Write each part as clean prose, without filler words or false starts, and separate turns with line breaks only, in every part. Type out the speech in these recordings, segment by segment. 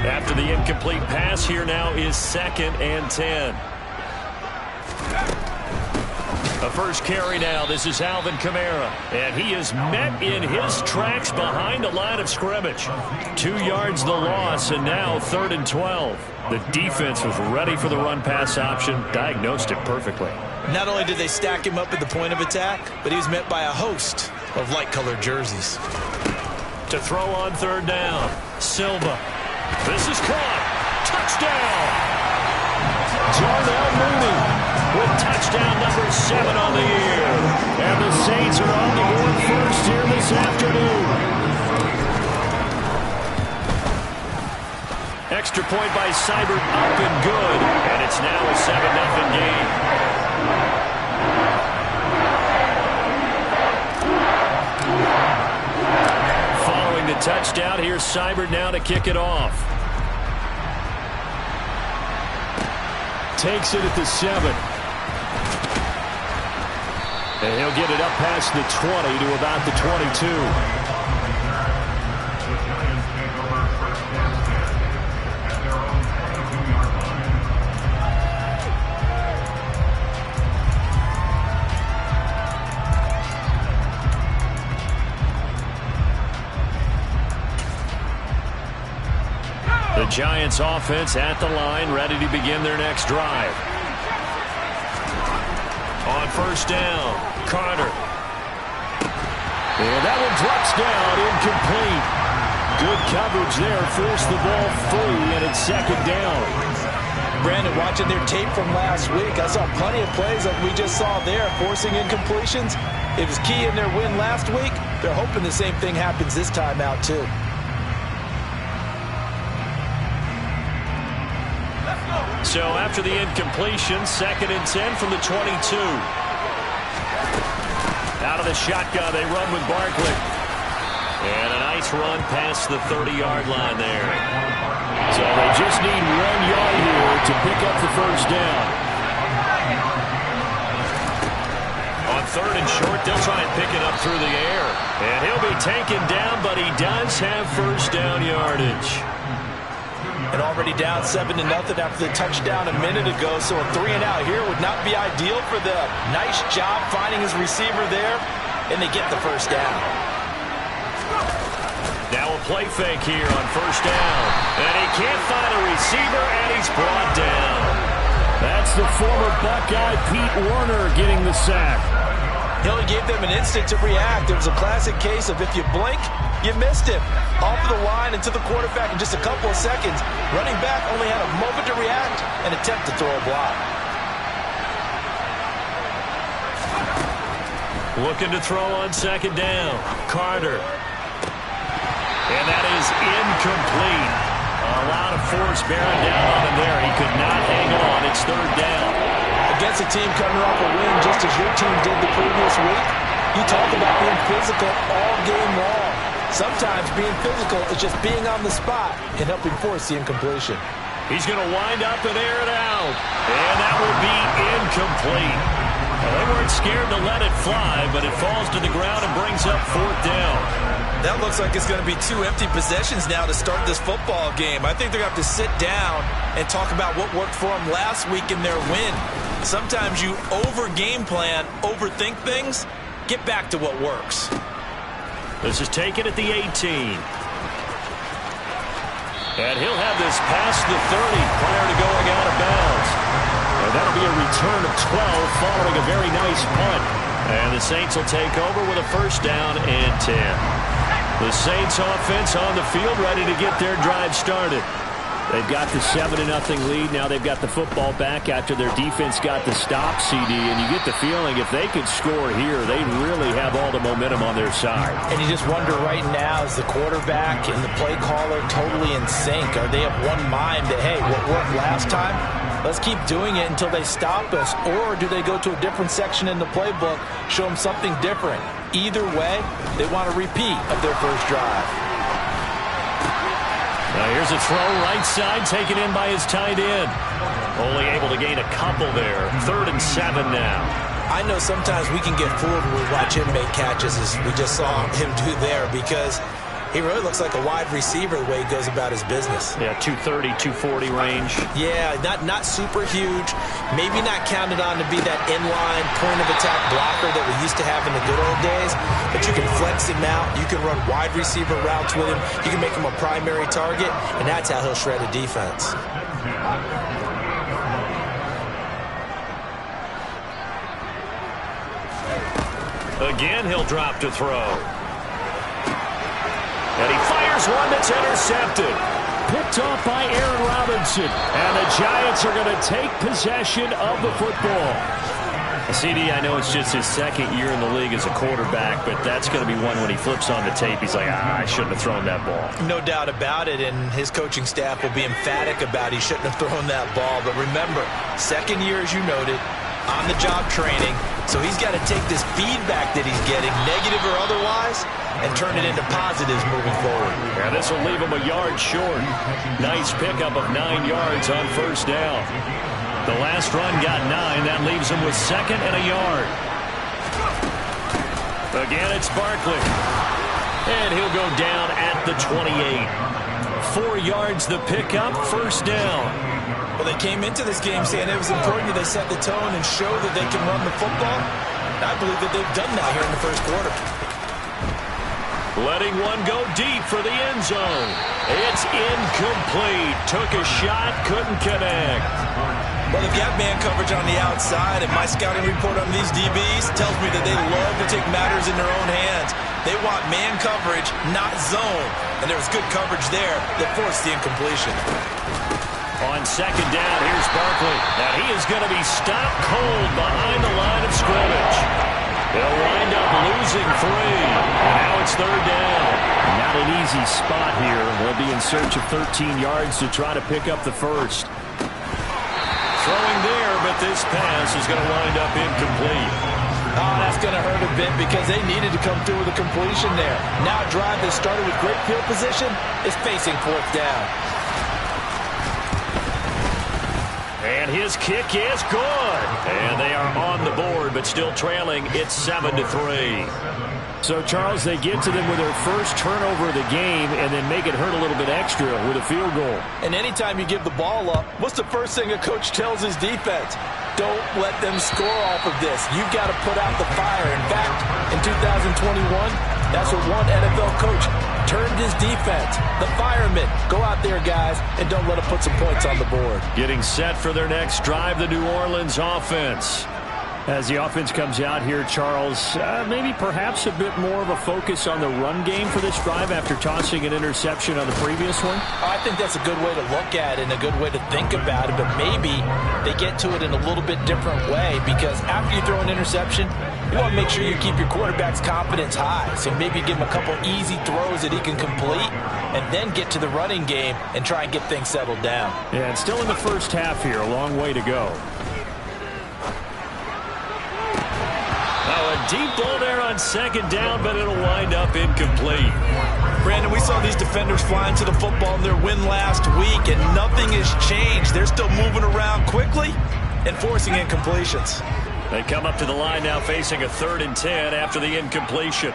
After the incomplete pass, here now is 2nd and 10. The first carry now. This is Alvin Kamara. And he is met in his tracks behind the line of scrimmage. 2 yards the loss, and now 3rd and 12. The defense was ready for the run-pass option, diagnosed it perfectly.
Not only did they stack him up at the point of attack, but he was met by a host of light-colored jerseys.
To throw on 3rd down, Silva. This is caught. Touchdown! Darnell Mooney with touchdown number 7 on the year. And the Saints are on the board first here this afternoon. Extra point by Seibert, up and good. And it's now a 7-0 game. Following the touchdown, here's Seibert now to kick it off. Takes it at the 7. And he'll get it up past the 20 to about the 22. The Giants offense at the line, ready to begin their next drive. On 1st down, Carter. And that one drops down, incomplete. Good coverage there, forced the ball free, and it's 2nd down.
Brandon, watching their tape from last week, I saw plenty of plays like we just saw there, forcing incompletions. It was key in their win last week. They're hoping the same thing happens this time out, too.
So after the incompletion, 2nd and 10 from the 22. Out of the shotgun, they run with Barkley. And a nice run past the 30-yard line there. So they just need 1 yard here to pick up the 1st down. On 3rd and short, they'll try and pick it up through the air. And he'll be taken down, but he does have 1st down yardage.
And already down 7-0 after the touchdown a minute ago, so a 3-and-out here would not be ideal for them. Nice job finding his receiver there, and they get the 1st down.
Now a play fake here on 1st down. And he can't find a receiver, and he's brought down. That's the former Buckeye Pete Werner getting the sack.
He only gave them an instant to react. It was a classic case of if you blink, you missed him. Off of the line and to the quarterback in just a couple of seconds. Running back only had a moment to react and attempt to throw a block.
Looking to throw on 2nd down. Carter. And that is incomplete. A lot of force bearing down on him there. He could not hang on. It's 3rd down.
Against a team coming off a win just as your team did the previous week, you talk about being physical all game long. Sometimes being physical is just being on the spot and helping force the incompletion.
He's going to wind up and air it out. And that will be incomplete. Well, they weren't scared to let it fly, but it falls to the ground and brings up 4th down.
That looks like it's going to be 2 empty possessions now to start this football game. I think they're going to have to sit down and talk about what worked for them last week in their win. Sometimes you over-game plan, overthink things. Get back to what works.
This is taken at the 18. And he'll have this past the 30 prior to going out of bounds. And that'll be a return of 12 following a very nice punt. And the Saints will take over with a 1st down and 10. The Saints offense on the field ready to get their drive started. They've got the 7-0 lead. Now they've got the football back after their defense got the stop, CD. And you get the feeling if they could score here, they really have all the momentum on their side.
And you just wonder right now, is the quarterback and the play caller totally in sync? Are they of one mind that, hey, what worked last time? Let's keep doing it until they stop us. Or do they go to a different section in the playbook, show them something different? Either way, they want a repeat of their first drive.
Now here's a throw right side taken in by his tight end. Only able to gain a couple there. 3rd and 7 now.
I know sometimes we can get fooled when we watch him make catches as we just saw him do there because He really looks like a wide receiver the way he goes about his business.
Yeah, 230, 240 range.
Yeah, not super huge. Maybe not counted on to be that inline point of attack blocker that we used to have in the good old days. But you can flex him out. You can run wide receiver routes with him. You can make him a primary target, and that's how he'll shred a defense.
Again, he'll drop to throw. And he fires one that's intercepted. Picked off by Aaron Robinson. And the Giants are going to take possession of the football. CD, I know it's just his second year in the league as a quarterback, but that's going to be one when he flips on the tape. He's like, I shouldn't have thrown that ball.
No doubt about it, and his coaching staff will be emphatic about he shouldn't have thrown that ball. But remember, second year, as you noted, on-the-job training. So he's got to take this feedback that he's getting, negative or otherwise, and turn it into positives moving forward.
Yeah, this will leave him a yard short. Nice pickup of 9 yards on first down. The last run got 9. That leaves him with second and a yard. Again, it's Barkley. And he'll go down at the 28. 4 yards the pickup, first down.
Well, they came into this game saying it was important that they set the tone and show that they can run the football. I believe that they've done that here in the first quarter.
Letting one go deep for the end zone. It's incomplete. Took a shot, couldn't connect.
Well, they've got man coverage on the outside, and my scouting report on these DBs tells me that they love to take matters in their own hands. They want man coverage, not zone. And there was good coverage there that forced the incompletion.
On second down, here's Barkley. Now he is going to be stopped cold behind the line of scrimmage. They'll wind up losing 3. And now it's third down. Not an easy spot here. They'll be in search of 13 yards to try to pick up the first. Throwing there, but this pass is going to wind up incomplete.
Oh, that's going to hurt a bit because they needed to come through with a completion there. Now a drive that started with great field position is facing fourth down.
And his kick is good. And they are on the board, but still trailing. It's 7-3. So, Charles, they get to them with their first turnover of the game and then make it hurt a little bit extra with a field goal.
And anytime you give the ball up, what's the first thing a coach tells his defense? Don't let them score off of this. You've got to put out the fire. In fact, in 2021, that's what one NFL coach turned his defense. The firemen. Go out there, guys, and don't let them put some points on the board.
Getting set for their next drive, the New Orleans offense. As the offense comes out here, Charles, maybe perhaps a bit more of a focus on the run game for this drive after tossing an interception on the previous one?
I think that's a good way to look at it and a good way to think about it, but maybe they get to it in a little bit different way because after you throw an interception, you want to make sure you keep your quarterback's confidence high. So maybe give him a couple easy throws that he can complete and then get to the running game and try and get things settled down.
Yeah, and still in the first half here, a long way to go. A deep ball there on second down, but it'll wind up incomplete.
Brandon, we saw these defenders flying to the football in their win last week, and nothing has changed. They're still moving around quickly and forcing incompletions.
They come up to the line now facing a 3rd and 10 after the incompletion.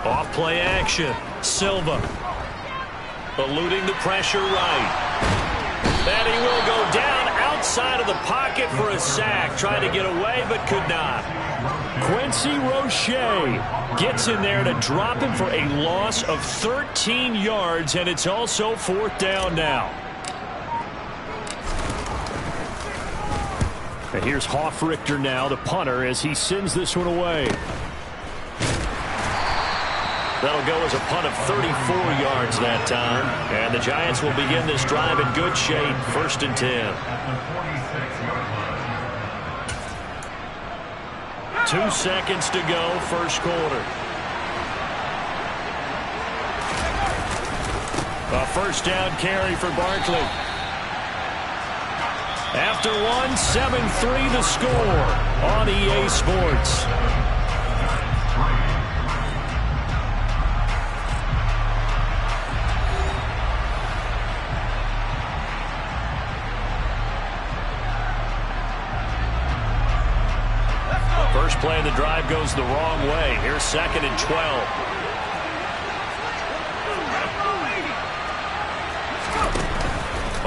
Off play action. Silva eluding the pressure right. And he will go down outside of the pocket for a sack. Trying to get away, but could not. Quincy Roche gets in there to drop him for a loss of 13 yards, and it's also 4th down now. And here's Hofrichter now, the punter, as he sends this one away. That'll go as a punt of 34 yards that time. And the Giants will begin this drive in good shape. 1st and 10. 2 seconds to go, first quarter. A first down carry for Barkley. After one, 7-3 the score on EA Sports. play of the drive goes the wrong way. Here's 2nd and 12.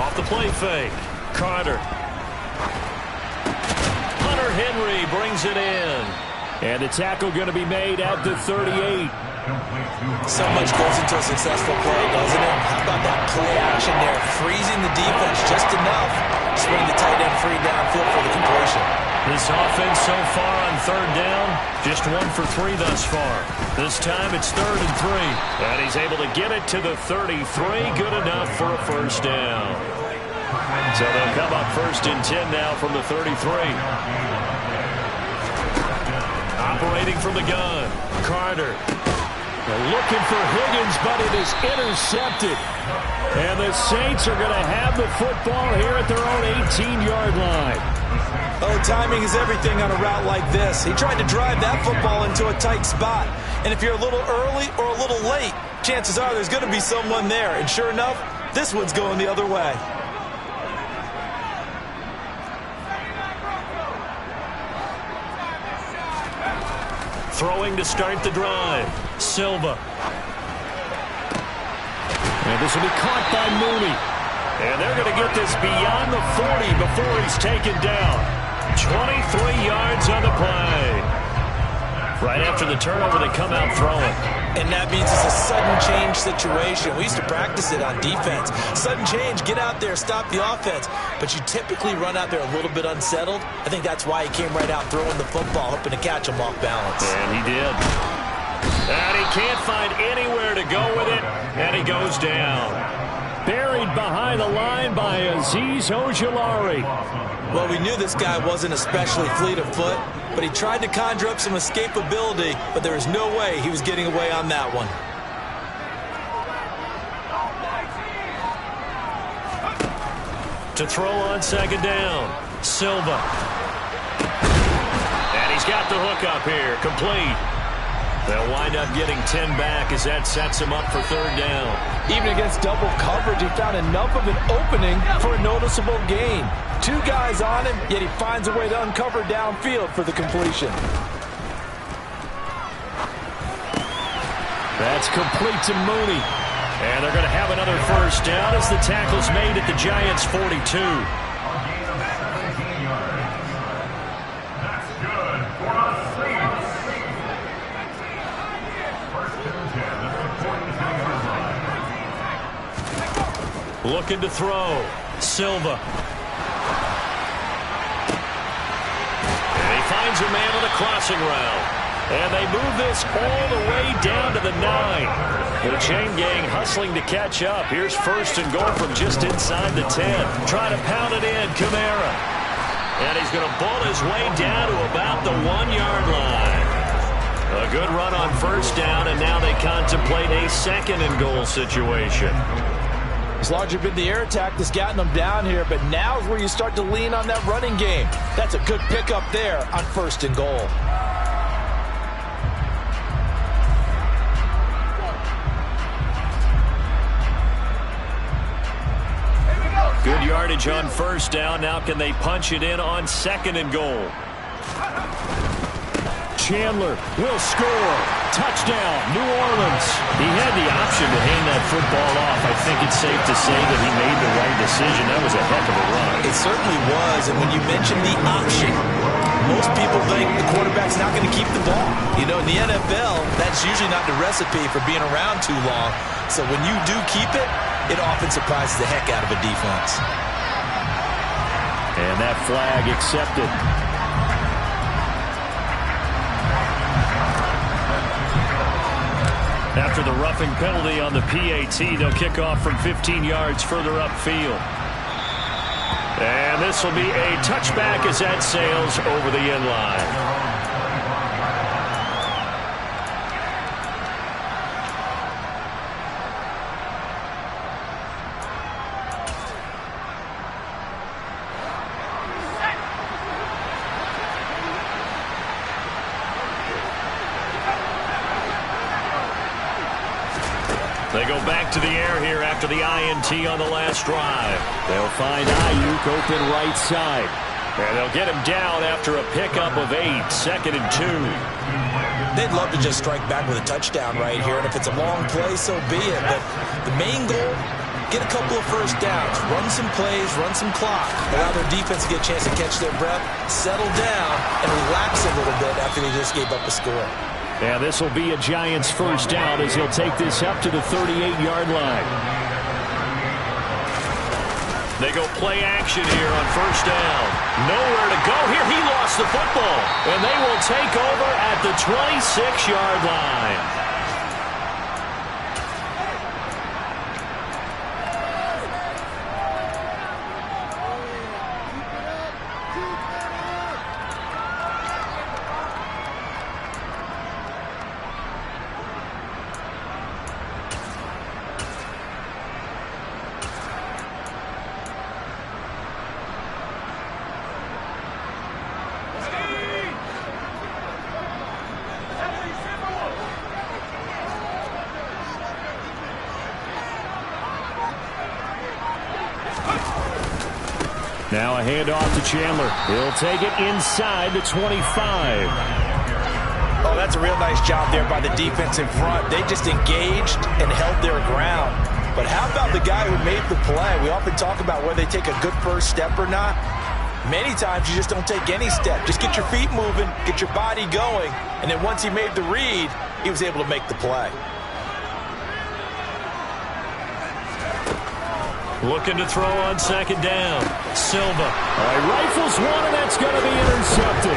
Off the play fake. Carter. Hunter Henry brings it in. And the tackle going to be made at the 38.
So much goes into a successful play, doesn't it? How about that play action there? Freezing the defense just enough. Swing the tight end free downfield for the completion.
This offense so far on 3rd down, just 1 for 3 thus far. This time it's 3rd and 3. And he's able to get it to the 33. Good enough for a 1st down. So they'll come up 1st and 10 now from the 33. Operating from the gun. Carter. They're looking for Higgins, but it is intercepted. And the Saints are going to have the football here at their own 18-yard line.
Oh, timing is everything on a route like this. He tried to drive that football into a tight spot. And if you're a little early or a little late, chances are there's going to be someone there. And sure enough, this one's going the other way.
Throwing to start the drive. Silva. And this will be caught by Mooney. And they're going to get this beyond the 40 before he's taken down. 23 yards on the play. Right after the turnover, they come out throwing.
And that means it's a sudden change situation. We used to practice it on defense. Sudden change, get out there, stop the offense. But you typically run out there a little bit unsettled. I think that's why he came right out throwing the football, hoping to catch him off balance.
And he did. And he can't find anywhere to go with it. And he goes down. Buried behind the line by Azeez Ojulari.
Well, we knew this guy wasn't especially fleet of foot, but he tried to conjure up some escapability, but there was no way he was getting away on that one.
To throw on 2nd down, Silva. And he's got the hook up here, complete. They'll wind up getting 10 back as that sets him up for 3rd down.
Even against double coverage, he found enough of an opening for a noticeable gain. 2 guys on him, yet he finds a way to uncover downfield for the completion.
That's complete to Mooney. And they're going to have another 1st down as the tackle's made at the Giants' 42. Looking to throw. Silva. And he finds a man on a crossing route. And they move this all the way down to the 9. The chain gang hustling to catch up. Here's 1st and goal from just inside the 10. Try to pound it in. Kamara. And he's going to ball his way down to about the 1-yard line. A good run on 1st down, and now they contemplate a 2nd and goal situation.
It's largely been the air attack that's gotten them down here, but now is where you start to lean on that running game. That's a good pickup there on 1st and goal.
Good yardage on 1st down. Now can they punch it in on 2nd and goal? Chandler will score. Touchdown, New Orleans. He had the option to hand that football off. I think it's safe to say that he made the right decision. That was a heck of a run.
It certainly was, and when you mention the option, most people think the quarterback's not going to keep the ball. You know, in the NFL, that's usually not the recipe for being around too long. So when you do keep it, it often surprises the heck out of a defense.
And that flag accepted. After the roughing penalty on the PAT, they'll kick off from 15 yards further upfield. And this will be a touchback as that sails over the end line. They go back to the air here after the INT on the last drive. They'll find Ayuk open right side. And they'll get him down after a pickup of 8, 2nd and 2.
They'd love to just strike back with a touchdown right here, and if it's a long play, so be it. But the main goal, get a couple of first downs, run some plays, run some clock, allow their defense to get a chance to catch their breath, settle down, and relax a little bit after they just gave up a score.
And this will be a Giants first down as he'll take this up to the 38-yard line. They go play action here on first down. Nowhere to go here. He lost the football. And they will take over at the 26-yard line. Now a handoff to Chandler. He'll take it inside the 25.
Oh, that's a real nice job there by the defense in front. They just engaged and held their ground. But how about the guy who made the play? We often talk about whether they take a good first step or not. Many times you just don't take any step. Just get your feet moving, get your body going, and then once he made the read, he was able to make the play.
Looking to throw on second down. Silva. Rifles one, and that's going to be intercepted.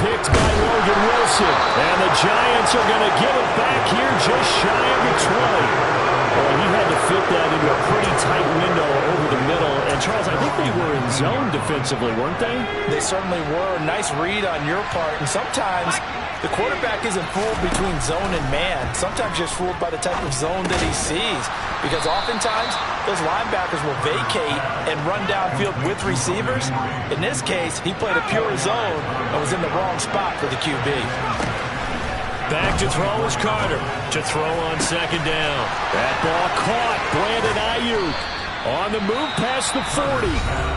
Picked by Logan Wilson. And the Giants are going to give it back here just shy of the 20. Well, he had to fit that into a pretty tight window over the middle. And, Charles, I think they were in zone defensively, weren't they?
They certainly were. Nice read on your part. And sometimes the quarterback isn't fooled between zone and man. Sometimes just fooled by the type of zone that he sees. Because oftentimes, those linebackers will vacate and run downfield with receivers. In this case, he played a pure zone and was in the wrong spot for the QB.
Back to throw is Carter. To throw on second down. That ball caught. Brandon Ayuk on the move past the 40.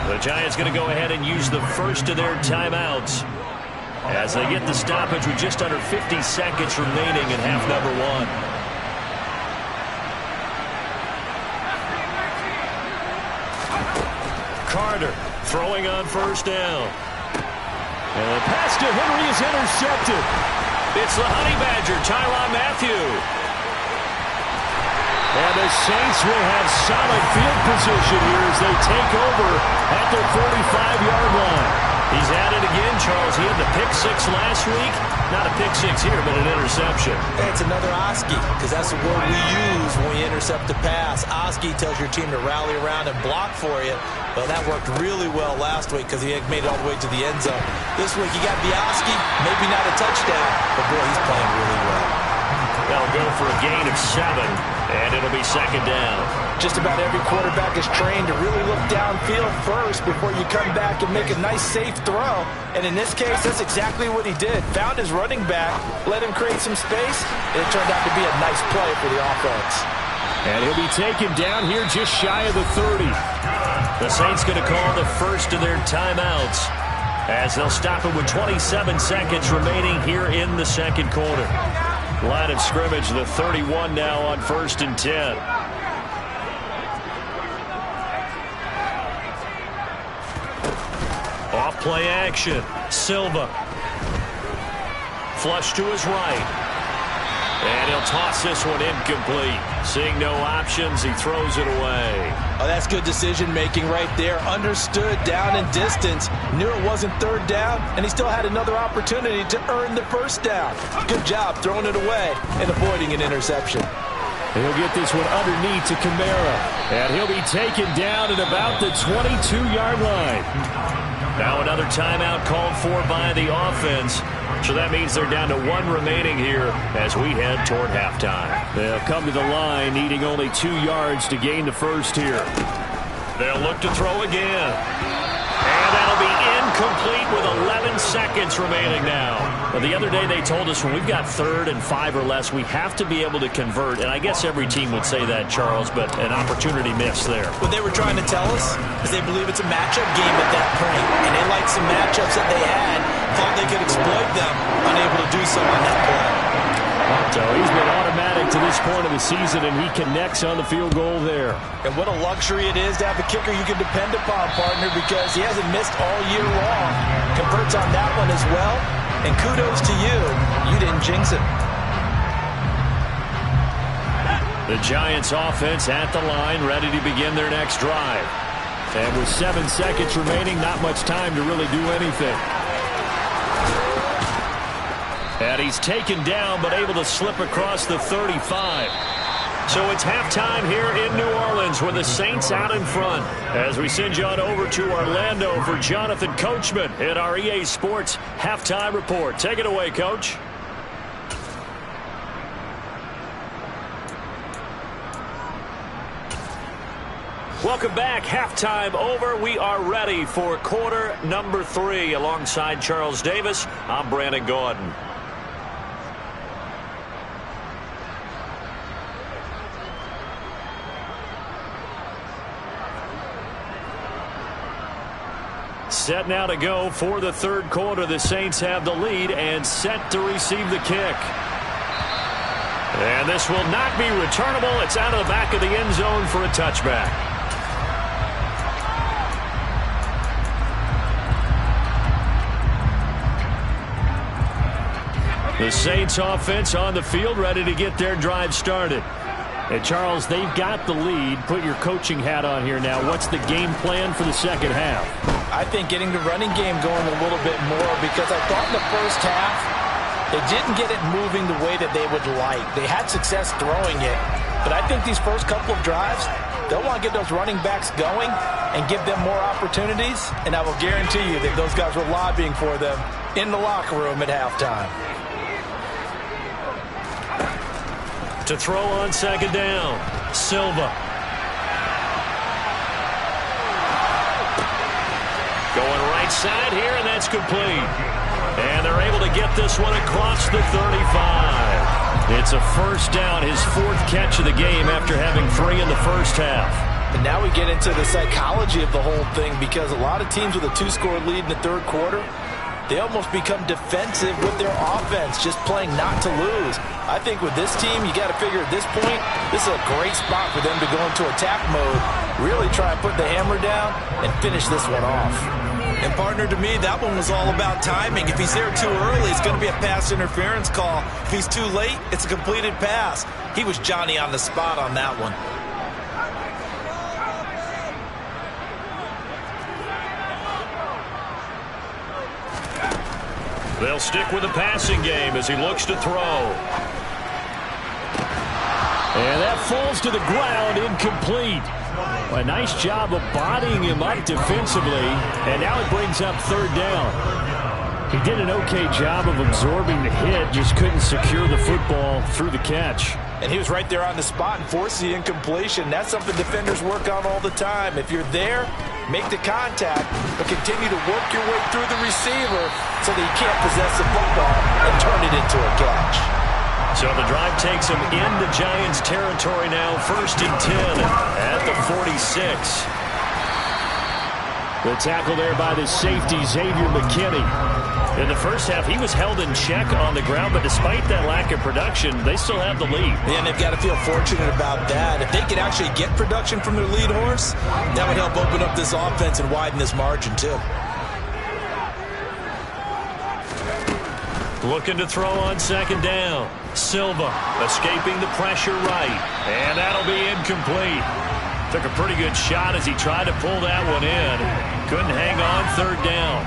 The Giants going to go ahead and use the first of their timeouts as they get the stoppage with just under 50 seconds remaining in half number 1. Carter throwing on first down. And the pass to Henry is intercepted. It's the Honey Badger, Tyrann Mathieu. And the Saints will have solid field position here as they take over at their 45-yard line. He's at it again, Charles. He had the pick 6 last week. Not a pick 6 here, but an interception.
Hey, it's another Oski, because that's the word we use when we intercept a pass. Oski tells your team to rally around and block for you. Well, that worked really well last week because he had made it all the way to the end zone. This week, you got the Oski, maybe not a touchdown, but boy, he's playing really well.
They'll go for a gain of 7, and it'll be second down.
Just about every quarterback is trained to really look downfield first before you come back and make a nice, safe throw. And in this case, that's exactly what he did. Found his running back, let him create some space, and it turned out to be a nice play for the offense.
And he'll be taken down here just shy of the 30. The Saints going to call the first of their timeouts as they'll stop it with 27 seconds remaining here in the second quarter. Line of scrimmage, the 31 now on 1st and 10. Off play action. Silva. Flush to his right. And he'll toss this one incomplete. Seeing no options, he throws it away.
Oh, that's good decision-making right there. Understood down and distance. Knew it wasn't third down, and he still had another opportunity to earn the first down. Good job throwing it away and avoiding an interception.
He'll get this one underneath to Kamara. And he'll be taken down at about the 22-yard line. Now another timeout called for by the offense. So that means they're down to 1 remaining here as we head toward halftime. They'll come to the line needing only 2 yards to gain the first here. They'll look to throw again. And that'll be incomplete with 11 seconds remaining now. Well, the other day they told us when we've got 3rd and 5 or less, we have to be able to convert. And I guess every team would say that, Charles, but an opportunity missed there.
What they were trying to tell us is they believe it's a matchup game at that point. And they liked some matchups that they had, thought they could exploit them, unable to do so on that play.
So he's been automatic to this point of the season, and he connects on the field goal there.
And what a luxury it is to have a kicker you can depend upon, partner, because he hasn't missed all year long. Converts on that one as well. And kudos to you. You didn't jinx it.
The Giants offense at the line, ready to begin their next drive. And with 7 seconds remaining, not much time to really do anything. And he's taken down, but able to slip across the 35. So it's halftime here in New Orleans with the Saints out in front. As we send you on over to Orlando for Jonathan Coachman in our EA Sports Halftime Report. Take it away, Coach. Welcome back. Halftime over. We are ready for quarter number 3. Alongside Charles Davis, I'm Brandon Gordon. Set now to go for the 3rd quarter. The Saints have the lead and set to receive the kick. And this will not be returnable. It's out of the back of the end zone for a touchback. The Saints offense on the field, ready to get their drive started. And Charles, they've got the lead. Put your coaching hat on here now. What's the game plan for the second half?
I think getting the running game going a little bit more, because I thought in the first half they didn't get it moving the way that they would like. They had success throwing it, but I think these first couple of drives, they'll want to get those running backs going and give them more opportunities, and I will guarantee you that those guys were lobbying for them in the locker room at halftime.
To throw on second down, Silva. Going right side here, and that's complete. And they're able to get this one across the 35. It's a first down, his 4th catch of the game after having 3 in the first half.
And now we get into the psychology of the whole thing, because a lot of teams with a 2-score lead in the 3rd quarter, they almost become defensive with their offense, just playing not to lose. I think with this team, you got to figure at this point, this is a great spot for them to go into attack mode, really try and put the hammer down and finish this one off. And partner, to me, that one was all about timing. If he's there too early, it's going to be a pass interference call. If he's too late, it's a completed pass. He was Johnny on the spot on that one.
They'll stick with the passing game as he looks to throw. And that falls to the ground, incomplete. A nice job of bodying him up defensively, and now it brings up 3rd down. He did an okay job of absorbing the hit, just couldn't secure the football through the catch.
And he was right there on the spot and forced the incompletion. That's something defenders work on all the time. If you're there, make the contact, but continue to work your way through the receiver so that you can't possess the football and turn it into a catch.
So the drive takes him into Giants territory now, 1st and 10 at the 46. The tackle there by the safety, Xavier McKinney. In the first half, he was held in check on the ground, but despite that lack of production, they still have the lead.
Yeah, and they've got to feel fortunate about that. If they could actually get production from their lead horse, that would help open up this offense and widen this margin, too.
Looking to throw on second down. Silva escaping the pressure right. And that'll be incomplete. Took a pretty good shot as he tried to pull that one in. Couldn't hang on, 3rd down.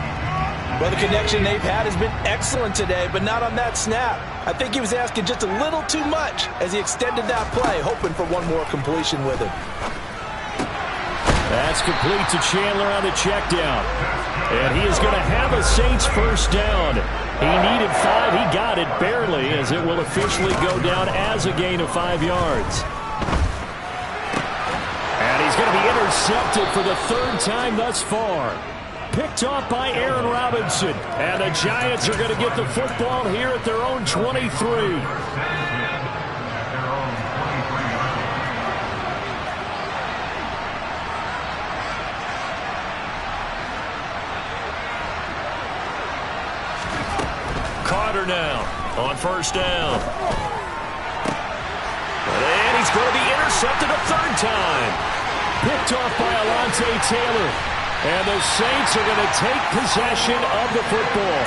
Well, the connection they've had has been excellent today, but not on that snap. I think he was asking just a little too much as he extended that play, hoping for one more completion with it.
That's complete to Chandler on the check down. And he is going to have a Saints 1st down. He needed 5. He got it barely, as it will officially go down as a gain of 5 yards. And he's going to be intercepted for the 3rd time thus far. Picked off by Aaron Robinson. And the Giants are going to get the football here at their own 23. Now on first down. And he's going to be intercepted a third time. Picked off by Alontae Taylor. And the Saints are going to take possession of the football.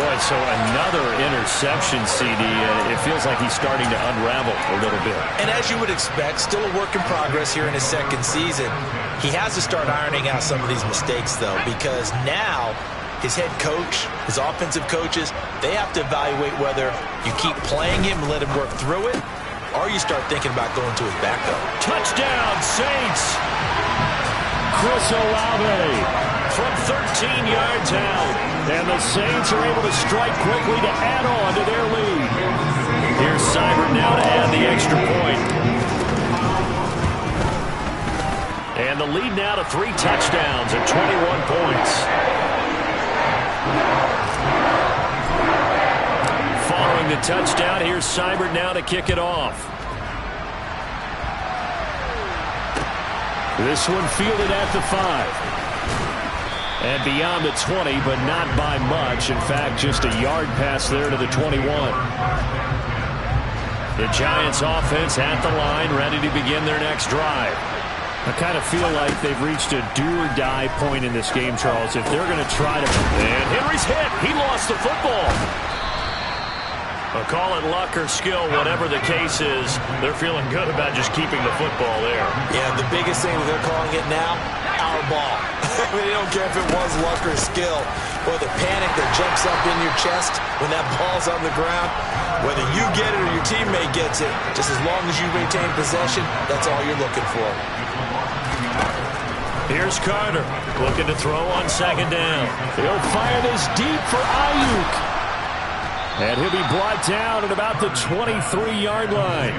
Boy, so another interception, CD. It feels like he's starting to unravel a little bit.
And as you would expect, still a work in progress here in his second season. He has to start ironing out some of these mistakes, though, because now his head coach, his offensive coaches, they have to evaluate whether you keep playing him and let him work through it, or you start thinking about going to his backup.
Touchdown, Saints! Chris Olave from 13 yards out. And the Saints are able to strike quickly to add on to their lead. Here's Seibert now to add the extra point. And the lead now to 3 touchdowns at 21 points. Following the touchdown, here's Seibert now to kick it off. This one fielded at the 5. And beyond the 20, but not by much. In fact, just a yard pass there to the 21. The Giants offense at the line, ready to begin their next drive. I kind of feel like they've reached a do-or-die point in this game, Charles. If they're going to try to... And Henry's hit. He lost the football. I'll call it luck or skill, whatever the case is. They're feeling good about just keeping the football there.
Yeah, the biggest thing that they're calling it now, our ball. I mean, they don't care if it was luck or skill, or the panic that jumps up in your chest when that ball's on the ground. Whether you get it or your teammate gets it, just as long as you retain possession, that's all you're looking for.
Here's Carter looking to throw on second down. He'll fire this deep for Ayuk. And he'll be brought down at about the 23-yard line.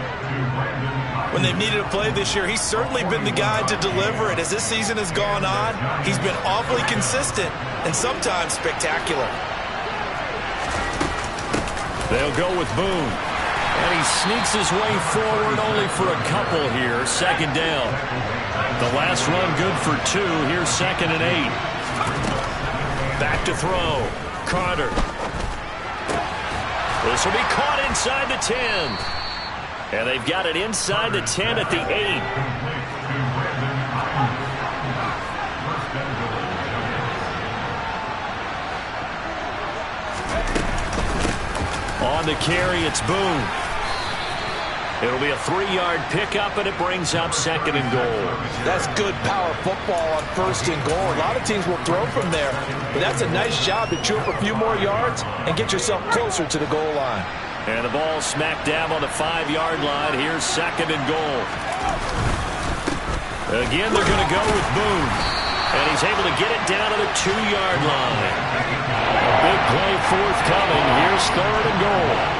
When they've needed a play this year, he's certainly been the guy to deliver it. As this season has gone on, he's been awfully consistent and sometimes spectacular.
They'll go with Boone. And he sneaks his way forward only for a couple here. Second down. The last run good for 2. Here's 2nd and 8. Back to throw. Carter. This will be caught inside the 10. And they've got it inside the 10 at the 8. On the carry, it's Boone. It'll be a 3-yard pickup, and it brings up 2nd and goal.
That's good power football on 1st and goal. A lot of teams will throw from there, but that's a nice job to chew up a few more yards and get yourself closer to the goal line.
And the ball smack dab on the 5-yard line. Here's 2nd and goal. Again, they're going to go with Boone. And he's able to get it down to the 2-yard line. A big play forthcoming. Here's 3rd and goal.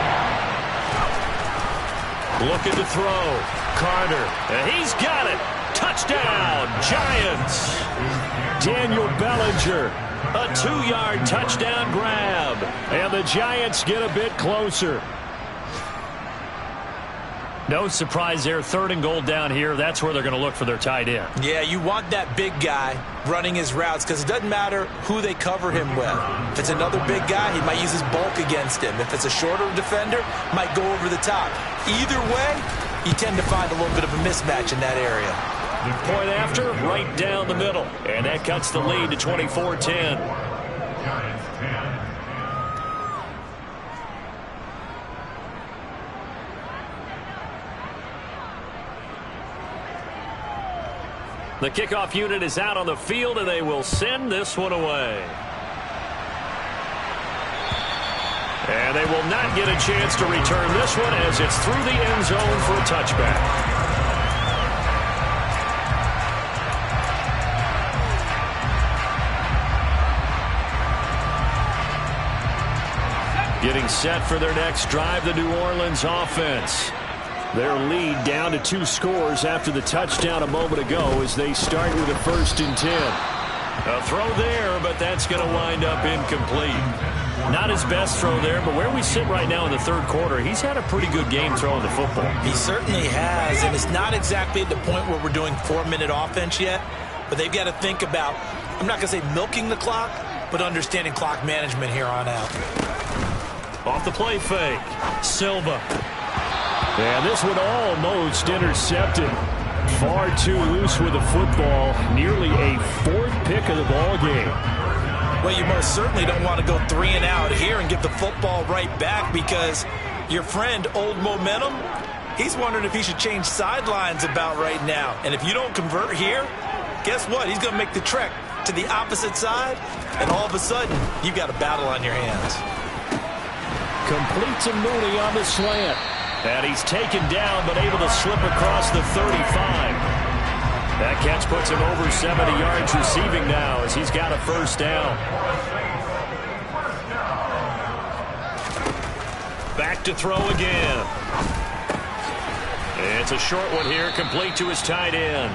Looking to throw. Carter. And he's got it. Touchdown, Giants. Daniel Bellinger. A 2-yard touchdown grab. And the Giants get a bit closer. No surprise there. 3rd and goal down here. That's where they're going to look for their tight end.
Yeah, you want that big guy running his routes because it doesn't matter who they cover him with. If it's another big guy, he might use his bulk against him. If it's a shorter defender, might go over the top. Either way, you tend to find a little bit of a mismatch in that area.
Point after, right down the middle. And that cuts the lead to 24-10. The kickoff unit is out on the field, and they will send this one away. And they will not get a chance to return this one as it's through the end zone for a touchback. Getting set for their next drive, the New Orleans offense. Their lead down to 2 scores after the touchdown a moment ago as they start with a 1st and 10. A throw there, but that's going to wind up incomplete. Not his best throw there, but where we sit right now in the third quarter, he's had a pretty good game throwing the football.
He certainly has, and it's not exactly at the point where we're doing 4-minute offense yet, but they've got to think about, I'm not going to say milking the clock, but understanding clock management here on out.
Off the play fake, Silva. And this one almost intercepted. Far too loose with the football. Nearly a fourth pick of the ball game.
Well, you most certainly don't want to go 3 and out here and give the football right back, because your friend, Old Momentum, he's wondering if he should change sidelines about right now. And if you don't convert here, guess what? He's going to make the trek to the opposite side, and all of a sudden, you've got a battle on your hands.
Complete to Mooney on the slant. And he's taken down, but able to slip across the 35. That catch puts him over 70 yards receiving now as he's got a first down. Back to throw again. It's a short one here, complete to his tight end.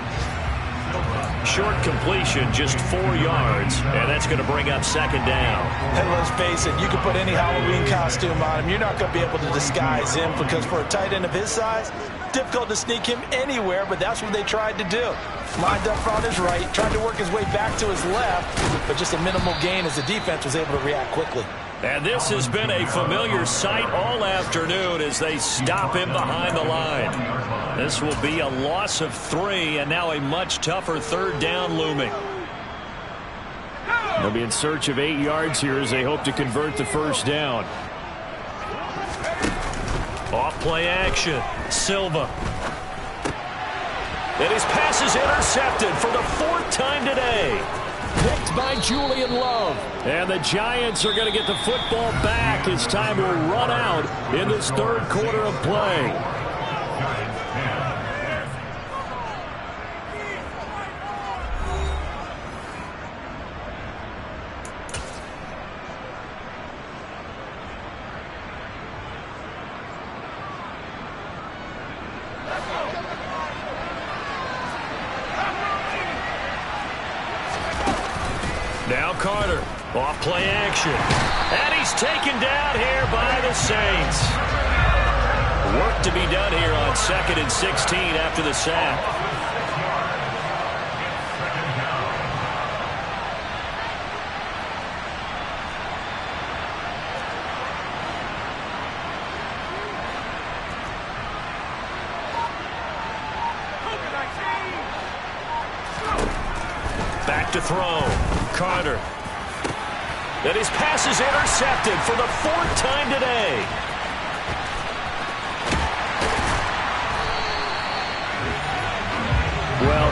Short completion, just 4 yards, and that's going to bring up second down.
And let's face it, you can put any Halloween costume on him. You're not going to be able to disguise him, because for a tight end of his size, difficult to sneak him anywhere, but that's what they tried to do. Lined up on his right, tried to work his way back to his left, but just a minimal gain as the defense was able to react quickly.
And this has been a familiar sight all afternoon as they stop him behind the line. This will be a loss of 3, and now a much tougher third down looming. They'll be in search of 8 yards here as they hope to convert the first down. Off play action, Silva. And his pass is intercepted for the 4th time today. Picked by Julian Love. And the Giants are going to get the football back as time will run out in this third quarter of play. Now Carter, off play action. And he's taken down here by the Saints. Work to be done here on 2nd and 16 after the sack. Back to throw. Carter. And his pass is intercepted for the 4th time today. Well,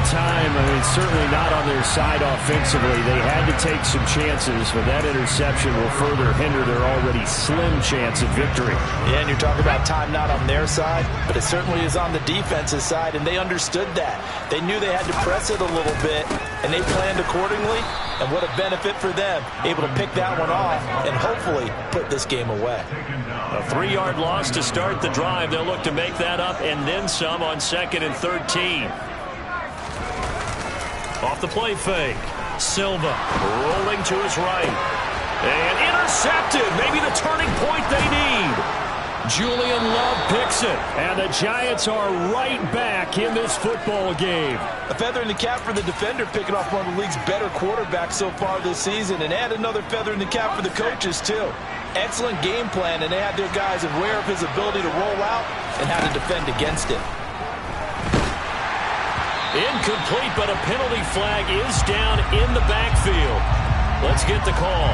certainly not on their side offensively. They had to take some chances, but that interception will further hinder their already slim chance of victory.
Yeah, and you're talking about time not on their side, but it certainly is on the defense's side, and they understood that. They knew they had to press it a little bit, and they planned accordingly, and what a benefit for them, able to pick that one off and hopefully put this game away.
A 3-yard loss to start the drive. They'll look to make that up and then some on 2nd and 13. Off the play fake. Silva rolling to his right. And intercepted. Maybe the turning point they need. Julian Love picks it. And the Giants are right back in this football game.
A feather in the cap for the defender, picking off one of the league's better quarterbacks so far this season. And add another feather in the cap for the coaches, too. Excellent game plan, and they had their guys aware of his ability to roll out and how to defend against it.
Incomplete, but a penalty flag is down in the backfield. Let's get the call.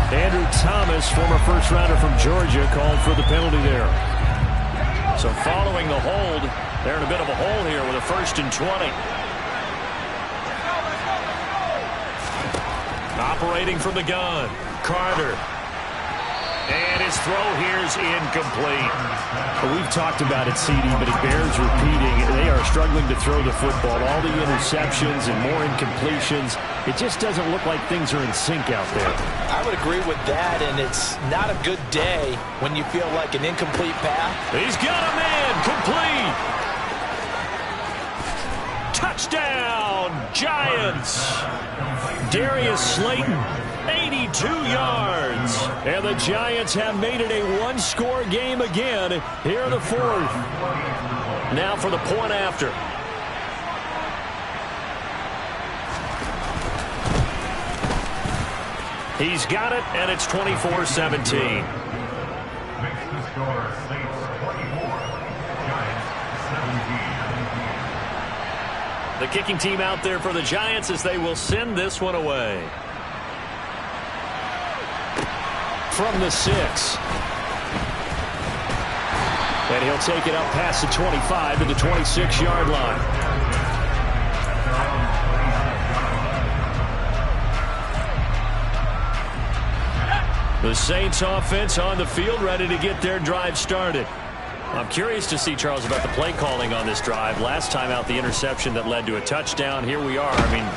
Andrew Thomas, former first-rounder from Georgia, called for the penalty there. So following the hold, they're in a bit of a hole here with a 1st and 20. Operating from the gun, Carter. And his throw here is incomplete.
Well, we've talked about it, CD, but it bears repeating. They are struggling to throw the football. All the interceptions and more incompletions. It just doesn't look like things are in sync out there.
I would agree with that, and it's not a good day when you feel like an incomplete pass.
He's got a man, complete. Touchdown, Giants. Darius Slayton, 82 yards. And the Giants have made it a one-score game again here in the fourth. Now for the point after. He's got it, and it's 24-17. The kicking team out there for the Giants as they will send this one away. From the 6. And he'll take it up past the 25 to the 26-yard line. The Saints offense on the field ready to get their drive started. I'm curious to see, Charles, about the play calling on this drive. Last time out, the interception that led to a touchdown. Here we are. I mean,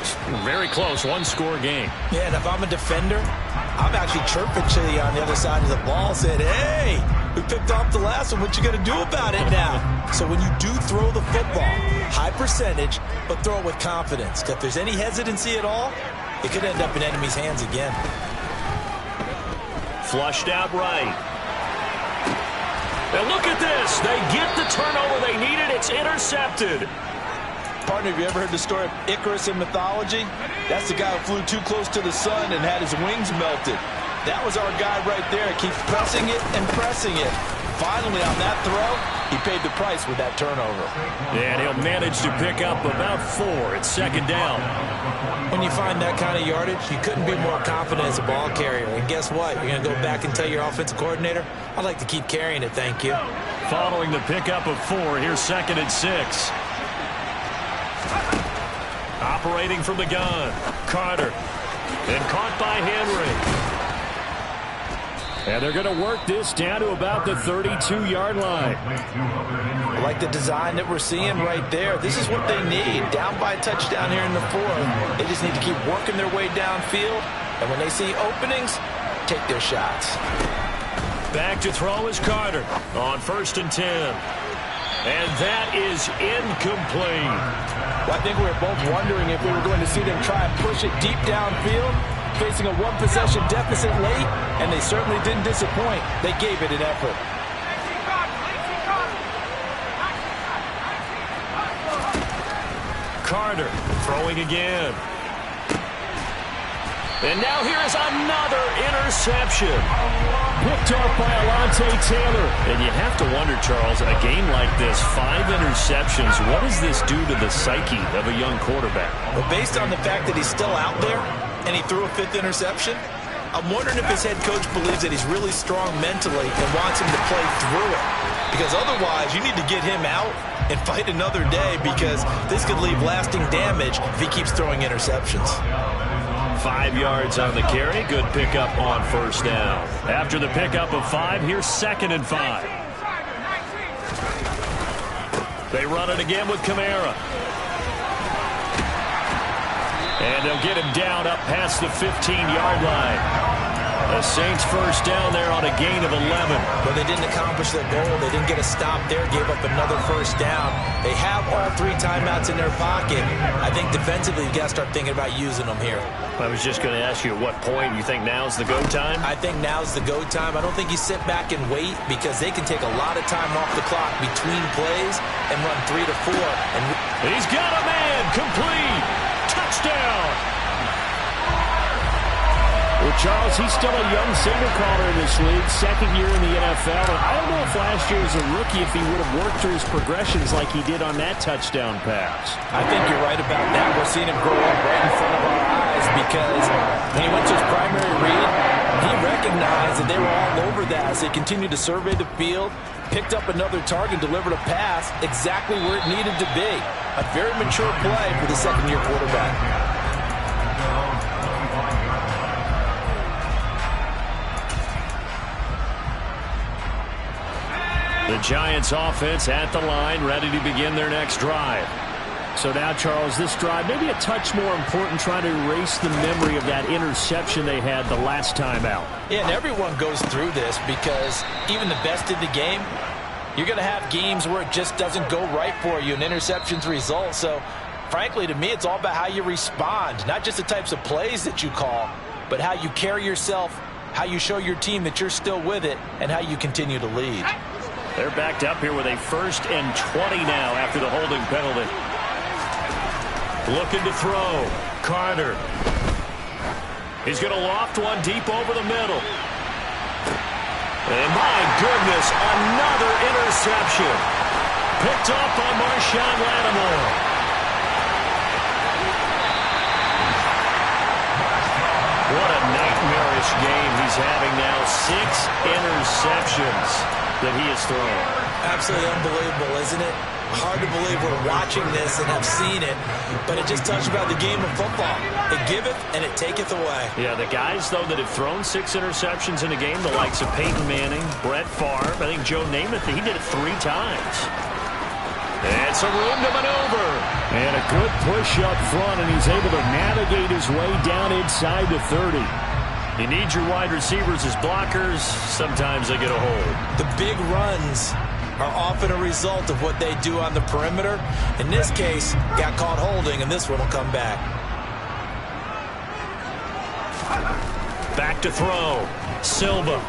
very close, one-score game.
Yeah, and if I'm a defender, I'm actually chirping Chili on the other side of the ball, saying, hey, we picked off the last one. What you going to do about it now? So when you do throw the football, high percentage, but throw it with confidence. If there's any hesitancy at all, it could end up in enemy's hands again.
Flushed out right. And look at this. They get the turnover they needed. It's intercepted.
Partner, have you ever heard the story of Icarus in mythology? That's the guy who flew too close to the sun and had his wings melted. That was our guy right there. Keep pressing it and pressing it. Finally, on that throw, he paid the price with that turnover.
And he'll manage to pick up about 4. It's second down.
When you find that kind of yardage, you couldn't be more confident as a ball carrier. And guess what? You're going to go back and tell your offensive coordinator, I'd like to keep carrying it, thank you.
Following the pickup of 4, here's second and 6. Operating from the gun, Carter. And caught by Henry. And they're going to work this down to about the 32-yard line.
I like the design that we're seeing right there. This is what they need. Down by a touchdown here in the fourth. They just need to keep working their way downfield. And when they see openings, take their shots.
Back to throw is Carter on 1st and 10. And that is incomplete.
Well, I think we were both wondering if we were going to see them try and push it deep downfield, facing a one-possession deficit late, and they certainly didn't disappoint. They gave it an effort.
Carter throwing again. And now here is another interception. Picked off by Alontae Taylor. And you have to wonder, Charles, a game like this, 5 interceptions, what does this do to the psyche of a young quarterback?
Well, based on the fact that he's still out there and he threw a 5th interception, I'm wondering if his head coach believes that he's really strong mentally and wants him to play through it. Because otherwise, you need to get him out and fight another day, because this could leave lasting damage if he keeps throwing interceptions.
5 yards on the carry. Good pickup on 1st down. After the pickup of 5, here's 2nd and 5. They run it again with Kamara. And they'll get him down up past the 15-yard line. The Saints first down there on a gain of 11.
But they didn't accomplish their goal. They didn't get a stop there, gave up another 1st down. They have all 3 timeouts in their pocket. I think defensively, you got to start thinking about using them here.
I was just going to ask you, at what point you think now's the go time?
I think now's the go time. I don't think you sit back and wait, because they can take a lot of time off the clock between plays and run 3 to 4. And
he's got a man, complete, touchdown.
Well, Charles, he's still a young signal caller in this league, 2nd year in the NFL. And I don't know if last year as a rookie, if he would have worked through his progressions like he did on that touchdown pass.
I think you're right about that. We're seeing him grow up right in front of our eyes, because when he went to his primary read, he recognized that they were all over that as they continued to survey the field, picked up another target, delivered a pass exactly where it needed to be. A very mature play for the 2nd-year quarterback.
The Giants offense at the line, ready to begin their next drive.
So now, Charles, this drive maybe a touch more important, trying to erase the memory of that interception they had the last time out.
Yeah, and everyone goes through this, because even the best in the game, you're going to have games where it just doesn't go right for you and interceptions result. So frankly, to me, it's all about how you respond, not just the types of plays that you call, but how you carry yourself, how you show your team that you're still with it, and how you continue to lead.
They're backed up here with a 1st and 20 now after the holding penalty. Looking to throw. Carter. He's going to loft one deep over the middle. And my goodness, another interception. Picked up by Marshawn Lattimore. What a nightmarish game he's having now. 6 interceptions that he has thrown.
Absolutely unbelievable, isn't it? Hard to believe we're watching this and have seen it, but it just touched about the game of football. It giveth and it taketh away.
Yeah, the guys, though, that have thrown 6 interceptions in a game, the likes of Peyton Manning, Brett Favre, I think Joe Namath, he did it 3 times. And some room to maneuver.
And a good push up front, and he's able to navigate his way down inside the 30.
You need your wide receivers as blockers. Sometimes they get a hold.
The big runs are often a result of what they do on the perimeter. In this case, got caught holding, and this one will come back.
Back to throw. Silva.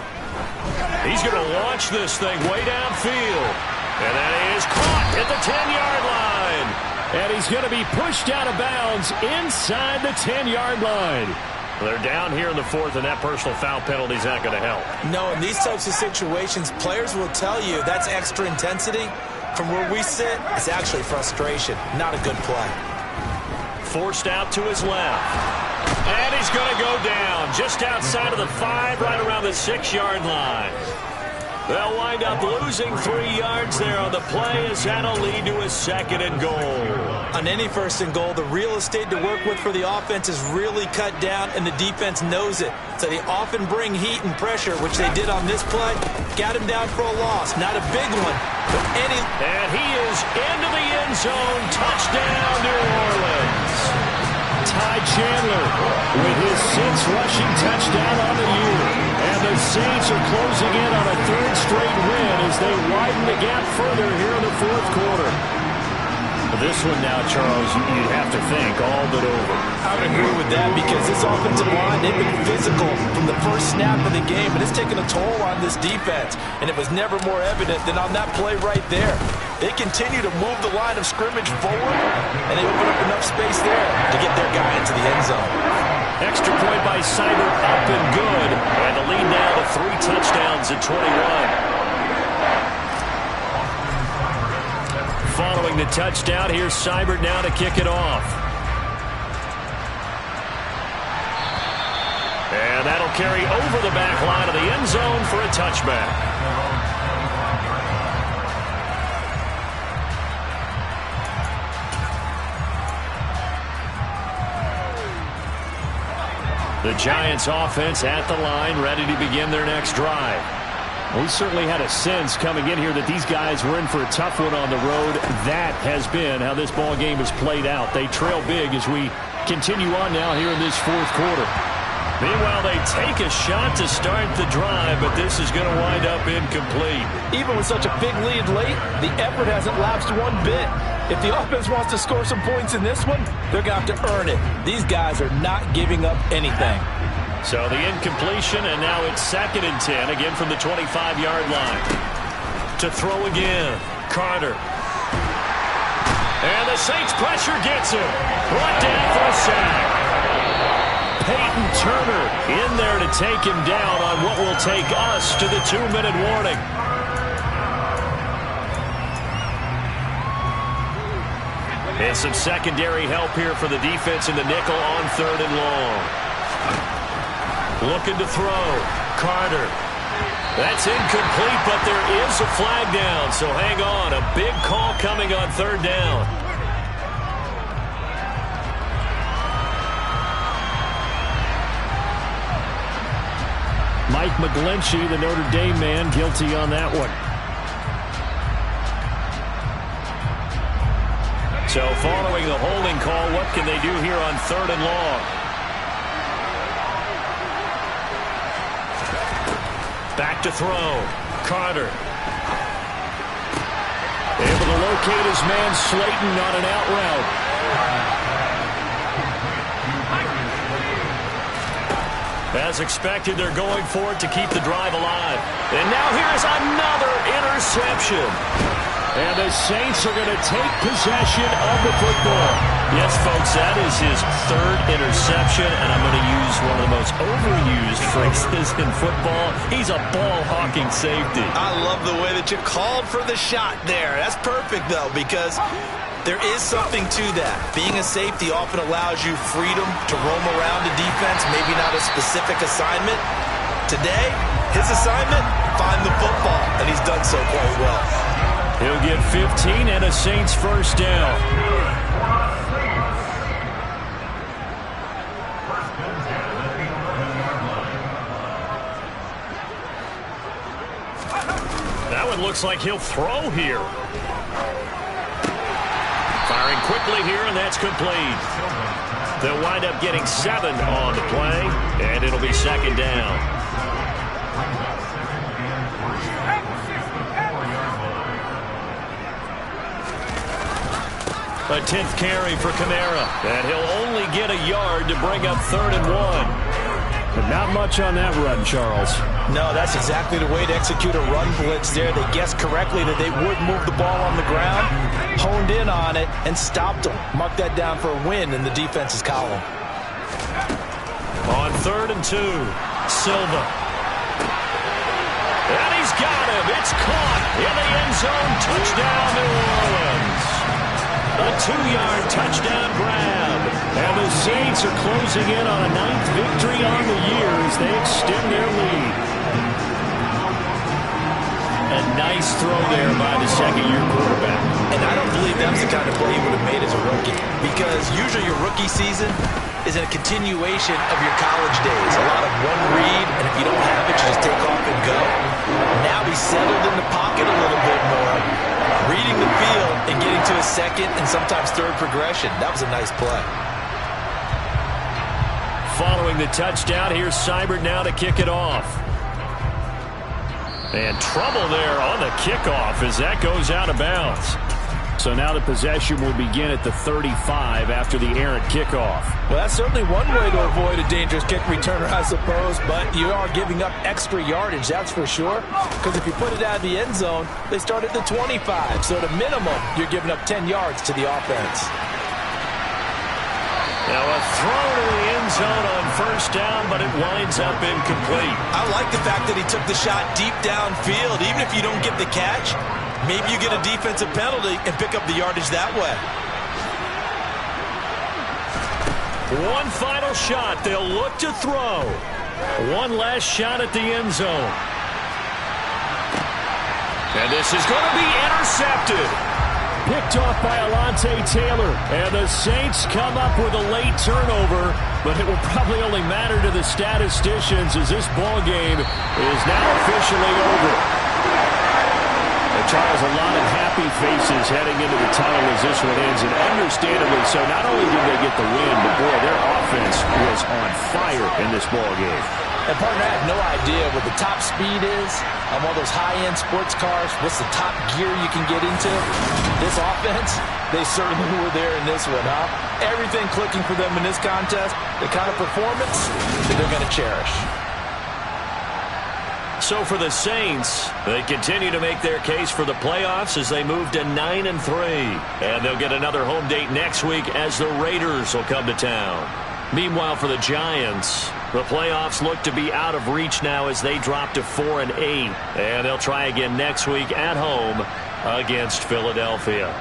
He's going to launch this thing way downfield. And that is caught at the 10-yard line.
And he's going to be pushed out of bounds inside the 10-yard line.
They're down here in the 4th, and that personal foul penalty is not going to help.
No, in these types of situations, players will tell you that's extra intensity. From where we sit, it's actually frustration, not a good play.
Forced out to his left. And he's going to go down just outside of the 5, right around the 6-yard line. They'll wind up losing 3 yards there on the play as that'll lead to a 2nd and goal.
On any 1st and goal, the real estate to work with for the offense is really cut down, and the defense knows it. So they often bring heat and pressure, which they did on this play. Got him down for a loss. Not a big one, but any...
And he is into the end zone. Touchdown, New Orleans.
Ty Chandler with his 6th rushing touchdown on the year. And the Saints are closing in on a 3rd straight win as they widen the gap further here in the 4th quarter. This one now, Charles, you'd have to think all but over.
I would agree with that because this offensive line, they've been physical from the first snap of the game, and it's taken a toll on this defense. And it was never more evident than on that play right there. They continue to move the line of scrimmage forward, and they open up enough space there to get their guy into the end zone.
Extra point by Seibert, up and good. And the lead now to 3 touchdowns at 21. Following the touchdown, here's Seibert now to kick it off. And that'll carry over the back line of the end zone for a touchback. The Giants offense at the line, ready to begin their next drive.
We certainly had a sense coming in here that these guys were in for a tough one on the road. That has been how this ball game has played out. They trail big as we continue on now here in this 4th quarter.
Meanwhile, they take a shot to start the drive, but this is going to wind up incomplete.
Even with such a big lead late, the effort hasn't lapsed one bit. If the offense wants to score some points in this one, they're going to have to earn it. These guys are not giving up anything.
So the incompletion, and now it's 2nd and 10, again from the 25-yard line. To throw again, Carter. And the Saints pressure gets him. Brought down for a sack. Peyton Turner in there to take him down on what will take us to the 2-minute warning. And some secondary help here for the defense in the nickel on 3rd and long. Looking to throw. Carter. That's incomplete, but there is a flag down, so hang on. A big call coming on 3rd down.
Mike McGlinchey, the Notre Dame man, guilty on that one.
So following the holding call, what can they do here on 3rd and long? Back to throw. Carter.
Able to locate his man Slayton on an out route.
As expected, they're going for it to keep the drive alive. And now here's another interception.
And the Saints are going to take possession of the football.
Yes, folks, that is his third interception, and I'm going to use one of the most overused phrases in football. He's a ball-hawking safety.
I love the way that you called for the shot there. That's perfect, though, because there is something to that. Being a safety often allows you freedom to roam around the defense, maybe not a specific assignment. Today, his assignment, find the football, and he's done so quite well.
He'll get 15 and a Saints first down.
That one looks like he'll throw here. Firing quickly here, and that's complete. They'll wind up getting 7 on the play, and it'll be second down. A 10th carry for Kamara, and he'll only get a yard to bring up 3rd and 1.
But not much on that run, Charles.
No, that's exactly the way to execute a run blitz there. They guessed correctly that they would move the ball on the ground, honed in on it, and stopped them. Mark that down for a win in the defense's column.
On 3rd and 2, Silva. And he's got him. It's caught in the end zone. Touchdown, New Orleans. A 2-yard touchdown grab.
And the Saints are closing in on a 9th victory on the year as they extend their lead.
A nice throw there by the second-year quarterback.
And I don't believe that's the kind of play he would have made as a rookie, because usually your rookie season is a continuation of your college days. A lot of one read, and if you don't have it, you just take off and go. Now he's settled in the pocket a little bit more, reading the field and getting to a second and sometimes third progression. That was a nice play.
Following the touchdown, here's Seibert now to kick it off. And trouble there on the kickoff as that goes out of bounds.
So now the possession will begin at the 35 after the errant kickoff.
Well, that's certainly one way to avoid a dangerous kick returner, I suppose, but you are giving up extra yardage, that's for sure, because if you put it out of the end zone, they start at the 25. So at a minimum, you're giving up 10 yards to the offense.
Now a throw to the end zone on first down, but it winds up incomplete.
I like the fact that he took the shot deep downfield. Even if you don't get the catch, maybe you get a defensive penalty and pick up the yardage that way.
One final shot. They'll look to throw. One last shot at the end zone. And this is going to be intercepted.
Picked off by Alontae Taylor. And the Saints come up with a late turnover, but it will probably only matter to the statisticians as this ball game is now officially over. And Charles, a lot of happy faces heading into the tunnel as this one ends, and understandably so. Not only did they get the win, but boy, their offense was on fire in this ball game.
And partner, I have no idea what the top speed is on one of those high-end sports cars. What's the top gear you can get into? This offense, they certainly were there in this one, huh? Everything clicking for them in this contest, the kind of performance that they're going to cherish.
So for the Saints, they continue to make their case for the playoffs as they move to 9-3. And they'll get another home date next week as the Raiders will come to town. Meanwhile, for the Giants, the playoffs look to be out of reach now as they drop to 4-8. And they'll try again next week at home against Philadelphia.